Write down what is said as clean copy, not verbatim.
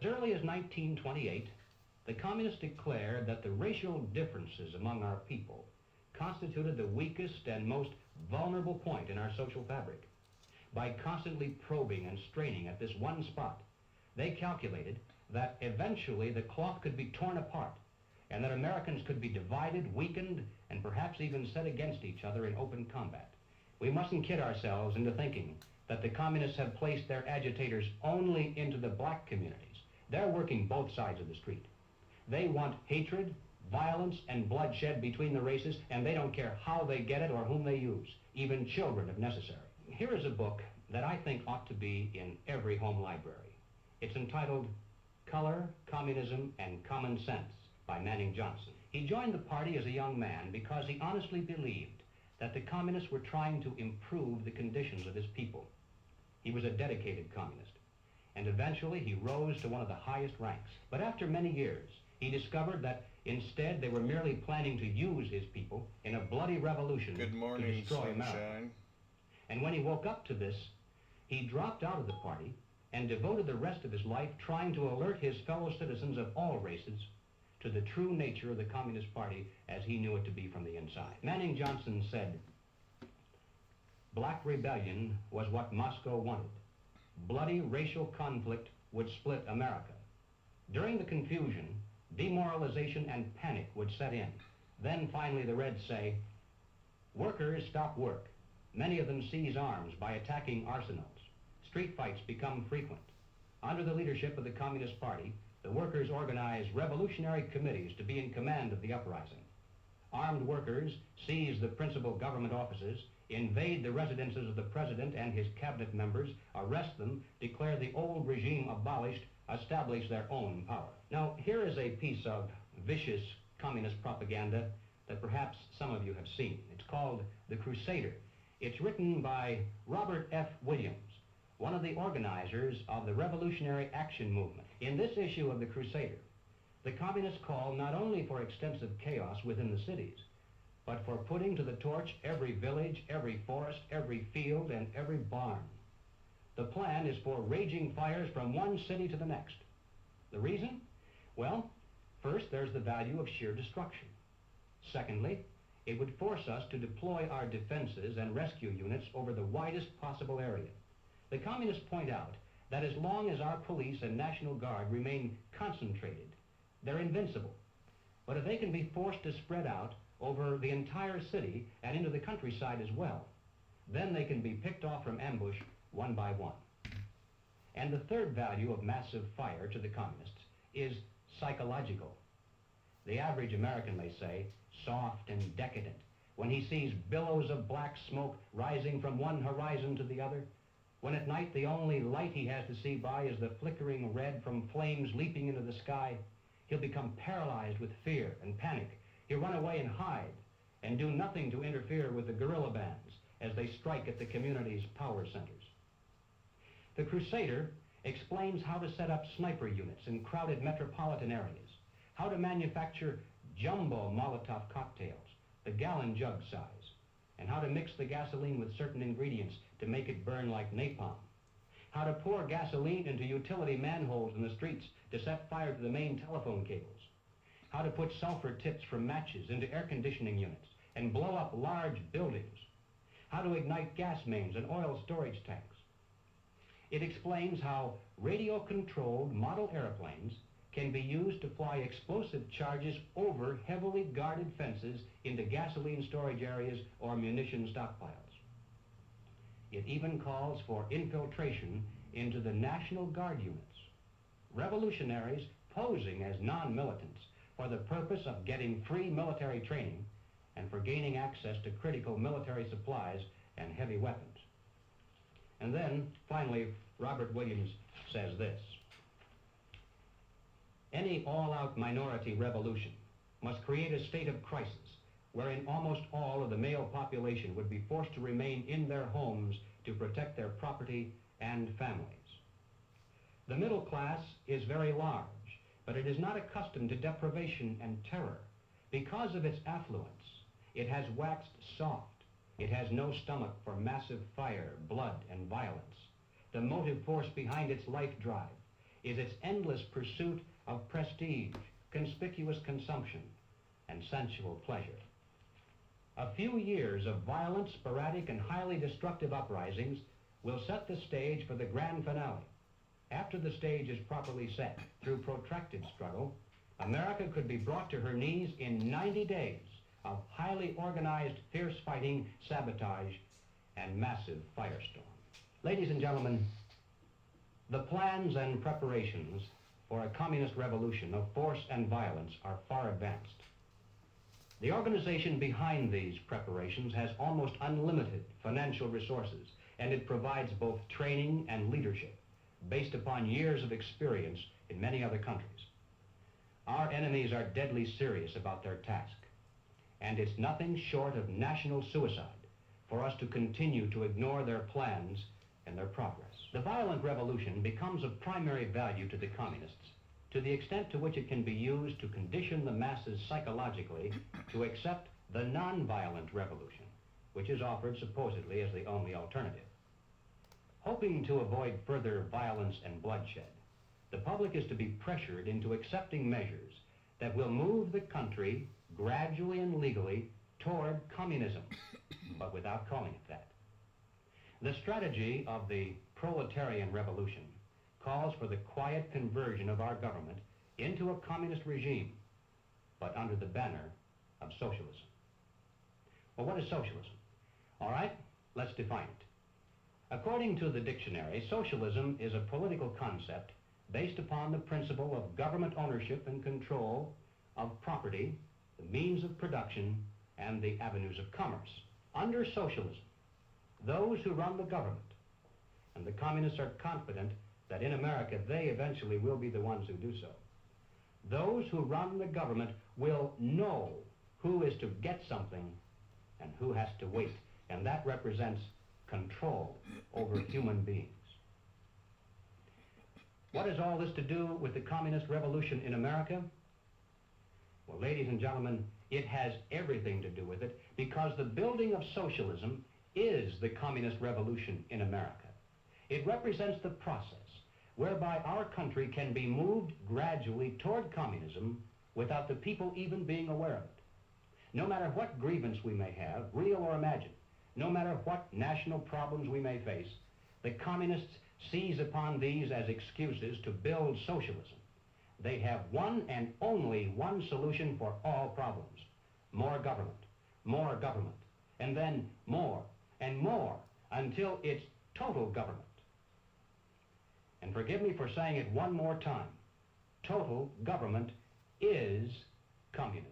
As early as 1928, the communists declared that the racial differences among our people constituted the weakest and most vulnerable point in our social fabric. By constantly probing and straining at this one spot, they calculated that eventually the cloth could be torn apart and that Americans could be divided, weakened, and perhaps even set against each other in open combat. We mustn't kid ourselves into thinking that the communists have placed their agitators only into the black communities. They're working both sides of the street. They want hatred, violence, and bloodshed between the races, and they don't care how they get it or whom they use, even children if necessary. Here is a book that I think ought to be in every home library. It's entitled Color, Communism, and Common Sense by Manning Johnson. He joined the party as a young man because he honestly believed that the communists were trying to improve the conditions of his people. He was a dedicated communist, and eventually he rose to one of the highest ranks. But after many years, he discovered that instead they were merely planning to use his people in a bloody revolution Good morning, to destroy sunshine. America. And when he woke up to this, he dropped out of the party and devoted the rest of his life trying to alert his fellow citizens of all races to the true nature of the Communist Party as he knew it to be from the inside. Manning Johnson said, "Black rebellion was what Moscow wanted. Bloody racial conflict would split America. During the confusion, demoralization and panic would set in. Then finally the Reds say, workers stop work. Many of them seize arms by attacking arsenals. Street fights become frequent. Under the leadership of the Communist Party, the workers organize revolutionary committees to be in command of the uprising. Armed workers seize the principal government offices, invade the residences of the president and his cabinet members, arrest them, declare the old regime abolished, establish their own power." Now, here is a piece of vicious communist propaganda that perhaps some of you have seen. It's called The Crusader. It's written by Robert F. Williams, one of the organizers of the Revolutionary Action Movement. In this issue of The Crusader, the communists call not only for extensive chaos within the cities, but for putting to the torch every village, every forest, every field, and every barn. The plan is for raging fires from one city to the next. The reason? Well, first, there's the value of sheer destruction. Secondly, it would force us to deploy our defenses and rescue units over the widest possible area. The communists point out that as long as our police and National Guard remain concentrated, they're invincible. But if they can be forced to spread out over the entire city and into the countryside as well, then they can be picked off from ambush one by one. And the third value of massive fire to the communists is psychological. The average American, they say, soft and decadent, when he sees billows of black smoke rising from one horizon to the other, when at night the only light he has to see by is the flickering red from flames leaping into the sky, he'll become paralyzed with fear and panic. He'll run away and hide and do nothing to interfere with the guerrilla bands as they strike at the community's power centers. The Crusader explains how to set up sniper units in crowded metropolitan areas, how to manufacture jumbo Molotov cocktails, the gallon jug size, and how to mix the gasoline with certain ingredients to make it burn like napalm, how to pour gasoline into utility manholes in the streets to set fire to the main telephone cables, how to put sulfur tips from matches into air conditioning units and blow up large buildings, how to ignite gas mains and oil storage tanks. It explains how radio-controlled model airplanes can be used to fly explosive charges over heavily guarded fences into gasoline storage areas or munition stockpiles. It even calls for infiltration into the National Guard units, revolutionaries posing as non-militants for the purpose of getting free military training and for gaining access to critical military supplies and heavy weapons. And then, finally, Robert Williams says this: any all-out minority revolution must create a state of crisis wherein almost all of the male population would be forced to remain in their homes to protect their property and families. The middle class is very large, but it is not accustomed to deprivation and terror. Because of its affluence, it has waxed soft. It has no stomach for massive fire, blood, and violence. The motive force behind its life drive is its endless pursuit of prestige, conspicuous consumption, and sensual pleasure. A few years of violent, sporadic, and highly destructive uprisings will set the stage for the grand finale. After the stage is properly set, through protracted struggle, America could be brought to her knees in 90 days of highly organized, fierce fighting, sabotage, and massive firestorm. Ladies and gentlemen, the plans and preparations for a communist revolution of force and violence are far advanced. The organization behind these preparations has almost unlimited financial resources, and it provides both training and leadership based upon years of experience in many other countries. Our enemies are deadly serious about their task, and it's nothing short of national suicide for us to continue to ignore their plans and their progress. The violent revolution becomes of primary value to the communists to the extent to which it can be used to condition the masses psychologically to accept the non-violent revolution, which is offered supposedly as the only alternative. Hoping to avoid further violence and bloodshed, the public is to be pressured into accepting measures that will move the country gradually and legally toward communism, but without calling it that. The strategy of the proletarian revolution calls for the quiet conversion of our government into a communist regime, but under the banner of socialism. Well, what is socialism? All right, let's define it. According to the dictionary, socialism is a political concept based upon the principle of government ownership and control of property, the means of production, and the avenues of commerce. Under socialism, those who run the government, and the communists are confident that in America they eventually will be the ones who do so, those who run the government will know who is to get something and who has to wait, and that represents control over human beings. What has all this to do with the communist revolution in America? Well, ladies and gentlemen, it has everything to do with it, because the building of socialism is the communist revolution in America. It represents the process whereby our country can be moved gradually toward communism without the people even being aware of it. No matter what grievance we may have, real or imagined, no matter what national problems we may face, the communists seize upon these as excuses to build socialism. They have one and only one solution for all problems: more government, and then more and more until it's total government. And forgive me for saying it one more time, total government is communism.